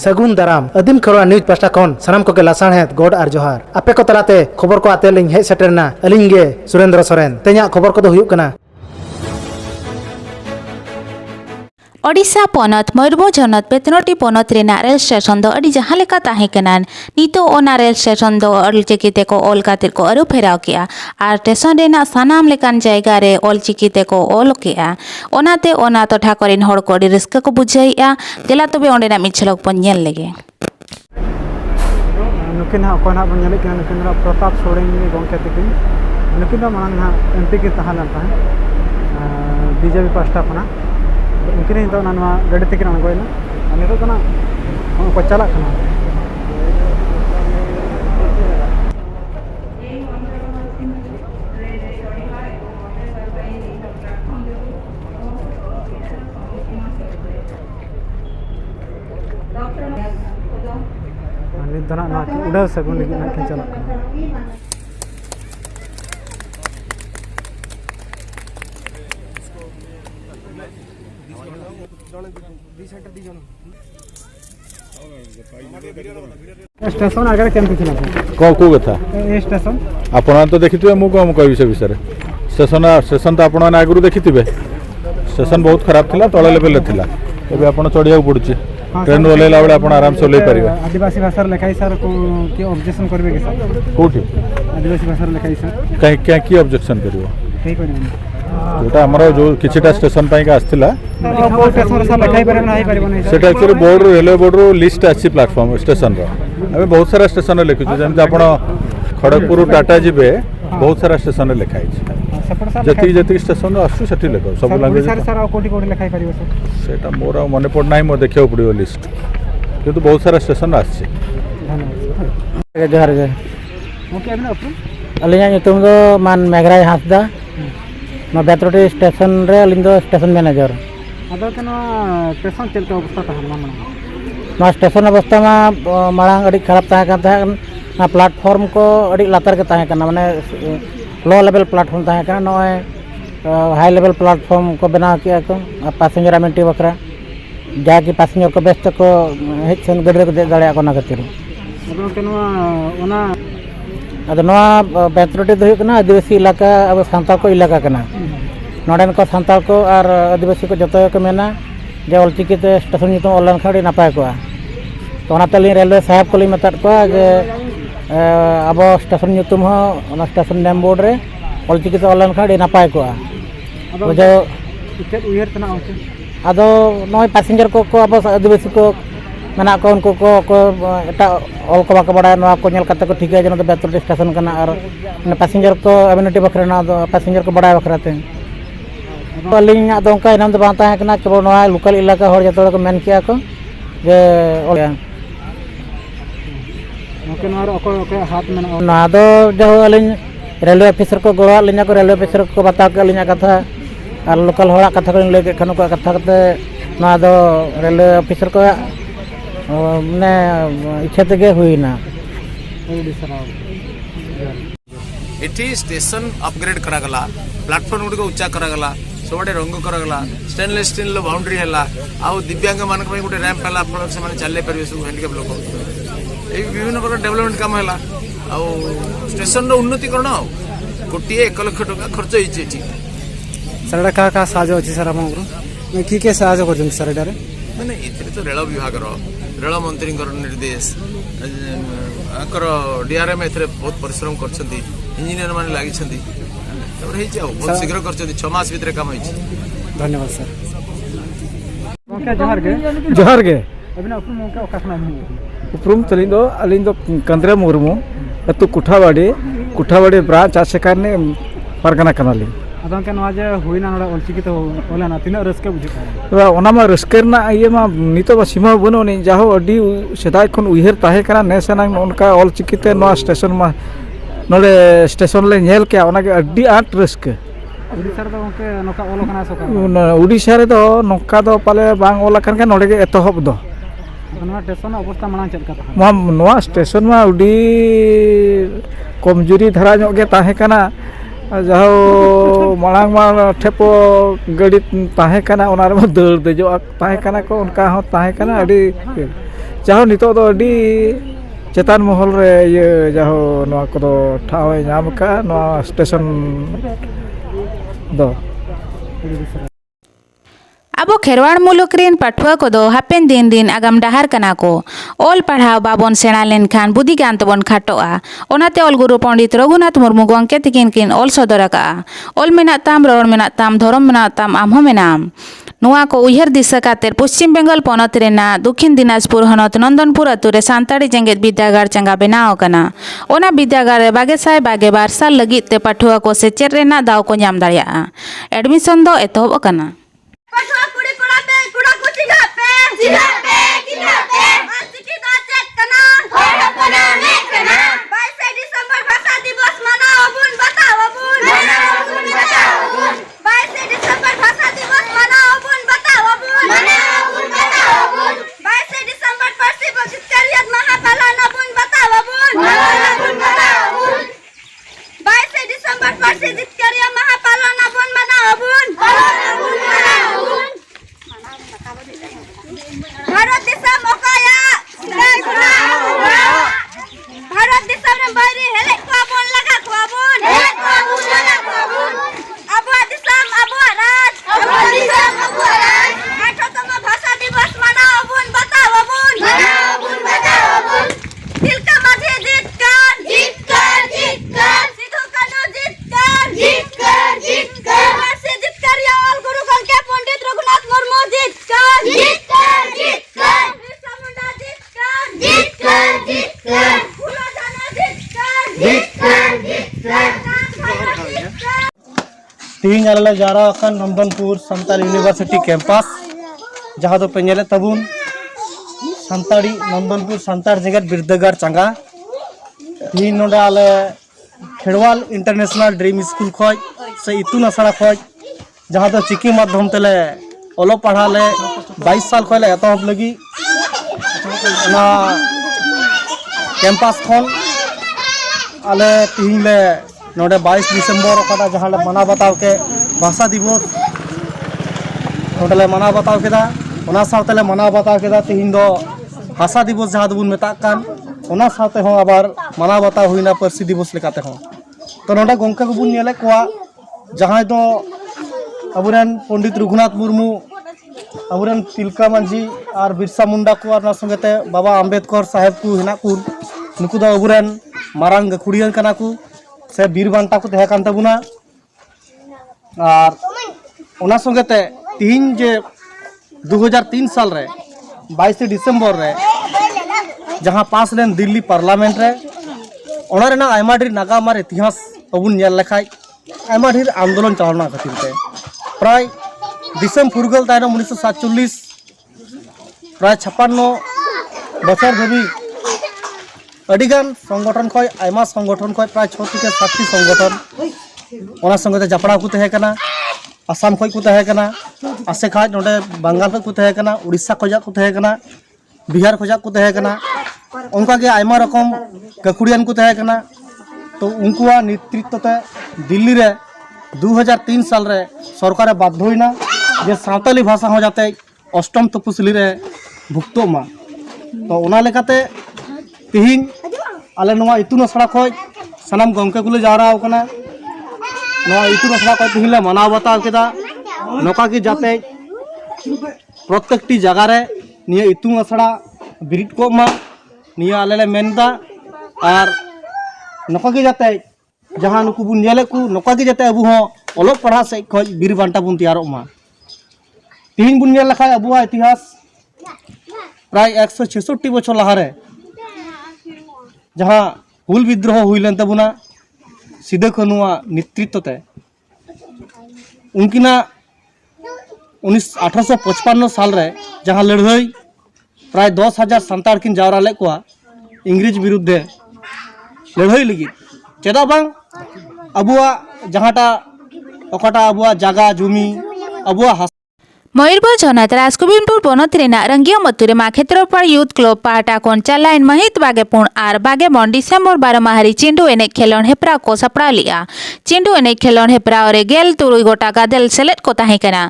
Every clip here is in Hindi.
सगुन दाराम आदिम खरवा न्यूज पास्टा खन सानाम को लासाणहेद गोड आर जोहार आपे को तलाते खबर को आते लिंग हे सेटरना अलिंग गे सुरेंद्र सोरेन तेजा खबर को हुयुक कना ओडिशा पनत मयूरभंज हनत बेतनोटी पनत रेना रेल स्टेशन दो अड़ी जहां लेका ताहे कनान नितो ओना रेल स्टेशन दो ऑलचिकीते को ऑल खातिर को अरु फेराव किया आर स्टेशन रेना सानाम लेकान जायगा रे ऑलचिकीते को ऑल किया ओनाते ओना तोठा करिन हड़ को अड़ी रिस्क को बुझाइया गेला तबे ओंडेना मिछलक पन नेल लेगे नुकिन हा कोना बन नेले किन नुकिन प्रताप सोरेन गोंके तकिन नुकिन मांग हा एमपी के तहालन ताहे बीजेपी पास्टा खना उनकिन तो नानवा गड्डी तकिन अणगोयना नितो कना को चला कना नितना ना उड़ा सगुन लगी ना के चला स्टेशन आगे केमती थिला को को कथा ए स्टेशन आपण तो देखिथिबे मु कम कहबि से विषय स्टेशन तो आपण आगु देखिथिबे स्टेशन बहुत खराब थिला तळे लेवल थिला एबे आपण चढ़िया पड़ुची ट्रेन ओलेला बेले आपण आराम से ओले परिबे आदिवासी भाषा लिखाई सर को के ऑब्जेक्शन करबे के सर कोठी आदिवासी भाषा लिखाई सर कहीं क्या की ऑब्जेक्शन करिवो कई करबे जोटा हमरो जो किछटा स्टेशन पई का आस्थिला स्टेशन सर लिखाई परबे नाही परबे नाही सेटा एक्चुअली बोर्ड रेलवे बोर्ड रो लिस्ट आछि प्लेटफॉर्म स्टेशन रो हमें बहुत सारा स्टेशन लिखु जेम आपण खड़गपुर टाटा जिबे बहुत सारा स्टेशन लिखाई छै जति जति स्टेशन आसु सेठी लिखो सब लैंग्वेज सर कोठी कोठी लिखाई परिबे सर सेटा मोर मने पड़ नाही मो देखियो पड़ियो लिस्ट किंतु बहुत सारा स्टेशन आछि धन्यवाद जोहार गे ओके अबन अपन अलिया नितुम दो मान मेघराज हासदा नो बेतरोटी स्टेशन रे अलिंग दो स्टेशन मैनेजर अदो कनो स्टेशन चलते अवस्था ता हम नो स्टेशन अवस्था मा मांग अड़ी खराब ना प्लेटफॉर्म को अड़ी लातर के ताहे कना माने लो लेवल प्लेटफॉर्म ताहे कना नोय हाई लेवल प्लेटफॉर्म को बना किया को पैसेंजर अमेनिटी बकरा जाके पैसेंजर को बेस्ट को हेच सन गडरे को दे दाड़े को ना खातिर अदो कनो ओना अद नवा बेतरोटी दो हुकना आदिवासी इलाका अब सांताल को इलाका कना नोडेन को सांताल को और आदिवासी को जतो को मेना जे ऑलचिकीते स्टेशन नितो ऑनलाइन खाड़ी नापाय को तो ओनाते रेलवे साहब को मेता को जे अब स्टेशन नितुम हो ओना स्टेशन नेम बोर्ड रे ऑलचिकीते ऑनलाइन खाड़ी नापाय को अदो जो टिकट उयर तना ओके अदो नय पैसेंजर को अब आदिवासी को मेना को उनको को एटा ऑल को बाको बड़ा नवा को नेल कते को ठीक है जनो बेतरोटी स्टेशन कना और पैसेंजर को अम्यूनिटी बखरा ना दो पैसेंजर को बड़ा बखराते अलिंग दो उनका इनाम तो बांता है कि केवल नवा लोकल इलाका हर जतो को मेन किया को जे ओके नवा ओके हाथ में ना दो जो अलिंग रेलवे ऑफिसर को गोवा लिना को रेलवे ऑफिसर को बता के लिना कथा और लोकल होड़ा कथा को ले के खनो को कथा कते ना दो रेलवे ऑफिसर को ने इच्छा तक हुई ना एठी स्टेशन अपग्रेड करागला प्लेटफॉर्म गुडी को उच्चा करागला सबडे रंग करागला स्टेनलेस स्टील लो बाउंड्री हैला आउ दिव्यांग मान को गुडी रैंप हैला फल से माने चले परबे सब हैंडीकैप लोक ए विभिन्न प्रकार डेवलपमेंट काम हैला आउ स्टेशन रो उन्नतिकरण गोटी 1 लाख टका खर्च होइछि एठी सर का साज अछि सर हमरो की साज करजन सर डारे माने इतरे तो रेल विभाग रो रेल मंत्री निर्देश आकर डीआरएम एथरे बहुत परिश्रम करछंती इंजीनियर माने लागि छंती तबर हेइ जाओ बहुत शीघ्र करछंती 6 मास भीतर काम होइछि धन्यवाद सर ओके जोहार गे अबिन अपन मोके ओकाखना उपरुम तलिंग दो अलिंग दो कंद्रे मुर्मू अतु कुठावाड़ी ब्रांच आसेकारने परगना कनाली अदन के नवा जे हुइना नडा ऑलचिकीते ओलाना तिना रस्के बुझिता तो ओनामा रस्करना ये मा नितो बा सीमा बनो नि जाहो अडी सेदाय खन उइहर ताहे कना नेसना उनका ऑलचिकीते नो स्टेशन मा नोले स्टेशन ले नेल के ओना के अडी आट रस्के उड़ीसा रे दो के नोका ओलो कना सोका उड़ीसा रे दो नोका दो पाले बांग ओला कन के नोडे के एतहब दो नवा स्टेशन अवस्था माना चल का नवा स्टेशन मा उडी कमजोरी धारा नो के ताहे कना जहाँ मांग ठेपो गाड़ी ताहे कना दर देजो ताहे कना को उनका हो ताहे कना अड़ी जाहो नितो दो अडी चेतान महल रे ये जाहो नवा को ठाव नाम का नवा स्टेशन दो अब खेरवाड़ मुलुक रेन पाठुआ को दो हापेन दिन दिन आगाम डाहार कना को ओल पढ़ाव बाबन सेना लेनखान बुद्धि ज्ञान तबन खाटोआ ओनाते ओल गुरु पंडित रघुनाथ मुर्मू गंके तिकिन किन ओल सदर का ओल मेना ताम रड़ मेना ताम धरम मेना ताम आमहो मेनाम नुआ को उयहर दिशा कातेर पश्चिम बंगाल पनत रेना दक्षिण दिनाजपुर हनत नंदनपुर अतुरे सांताड़ी जेंगेत विद्यागार चंगा बनाव कना ओना विद्यागार रे 2222 साल लगित ते पाठुआ को सेचेर रेना दाव को नाम दाड़िया एडमिशन दो एतहब कना तीन आले जारा नंदनपुर संताल यूनिवर्सिटी कैंपस जहाँ दो पेंजले तबुन संताड़ी नंदनपुर संतार जेगेत बिरदागार चंगा तीन नोडा आले खेड़वाल इंटरनेशनल ड्रीम स्कूल खoj से इतुन आसड़ा खoj जहाँ दो चिकी माध्यम तेले ओलो पढ़ा ले 22 साल खoj ले एतहब लगी ना कैंपस खन आले तीन ले नोडे 22 दिसंबर ओकाटा जहाँ ले मना बताव के भाषा दिवस नोडे ले मना बताव केदा ओना सावते ले मना बताव केदा तीन दो भाषा दिवस जहाँ दोबुन मेता कान ओना सावते हो आबार मना बताव हुइना पार्सी दिवस लेकाते हो तो नोडे गोंके को बुन नेले कोआ जहाँ दो अबुरेन पंडित रघुनाथ मुर्मू अबुरेन तिलका मांझी और बिरसा मुंडा को और संगते बाबा अम्बेडकर साहेब को हिना को नुकु दो अबुरेन मारांग गखुड़ियन कना को से बीर बांटा को तहे कान तबुना और ओना संगते तीन जे 2003 साल रे 22 दिसंबर रे जहाँ पास लेन दिल्ली पार्लियामेंट रे ओना रेना आयमा ढेर नागाम और इतिहास अबुन नेल लेखाय आयमा ढेर आंदोलन चलना खातिर ते प्राय दिसम फुरगल तायनम 1947 प्राय 56 बछर धबी अडिगान संगठन खय आयमा संगठन खय प्राय 6 থেকে 7 संगठन ओना संगते जपड़ा को तहे कना आसाम खय को तहे कना आसे खाज नोडे बंगाल को तहे कना उड़ीसा खजा को तहे कना बिहार खजा को तहे कना उनका के आयमा रकम गखुड़ियन को तहे कना तो उनकुआ नेतृत्व ते दिल्ली रे 2003 साल रे सरकार बाध्य होइना जे सावताली भाषा हो जाते अष्टम तपसिली रे भुक्तो मा तो ओना लेकाते तिहिं आले नवा इतुन आसड़ा खoj सनाम गंके को जावरा होकना नवा इतुन आसड़ा खoj तिहिं ले मनाव बताव केदा नोका की जाते प्रत्येकटी जगह रे निया इतुन आसड़ा बिरिट को मा निया आले ले मेनदा और नोका की जाते जहाँ नुकु बुन नेले को नोका की जाते अबु हो ओलो पढ़ा से खoj बीर बांटा बुन तैयारो मा तिहिं बुन नेल लखाय अबुआ इतिहास प्राय 166 बछर लहारे जहाँ हुल विद्रोह हुईलन तबुना सिदो कानुआ नेतृत्व ते उनकिना 1855 साल रे जहाँ लड़ाई प्राय 10,000 सांतार किन जावरा ले कोआ इंग्रेज विरुद्धे लड़ाई लगी चेदा बांग अबुआ जहाँटा ओकाटा अबुआ जागा जुमी अबुआ मयूरभंज होनत राजगोविंदपुर पनत रेना रंगिया मतुरे मा क्षेत्रफल यूथ क्लब पाहटा कोन चालाइन महित बागेपुन आर बागेमन डिसेम्बर 12 माहारी चिंडू एने खेलोन हेप्रा को सपड़ा लिया। चिंडू एने खेलोन हेप्रा रे गेल तुरुई गोटा गादेल सेलेद को ताहे कना।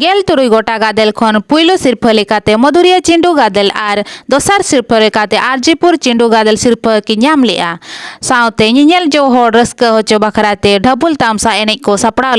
गेल तुरुई गोटा गादेल खन पुइलो सिरफा लेकाते मधुरिया चिंडू गादेल आर दोसार सिरफा लेकाते आरजीपुर चिंडू गादेल सिरफा की नाम लिया। साउते निनेल जो होड़ रस्का होचो बखराते ढबुल तामसा एने को सपड़ा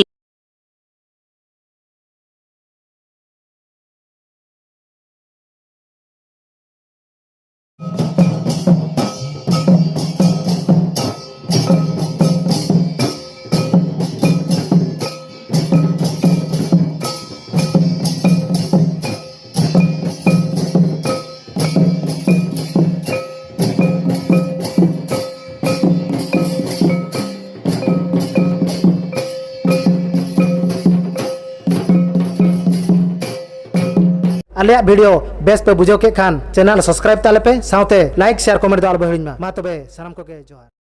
आलिया वीडियो बेस पे बुझो के खान चैनल सब्सक्राइब ताले पे साउते लाइक शेयर कमेंट दाल बहिन मा तबे सलाम को के जोहार।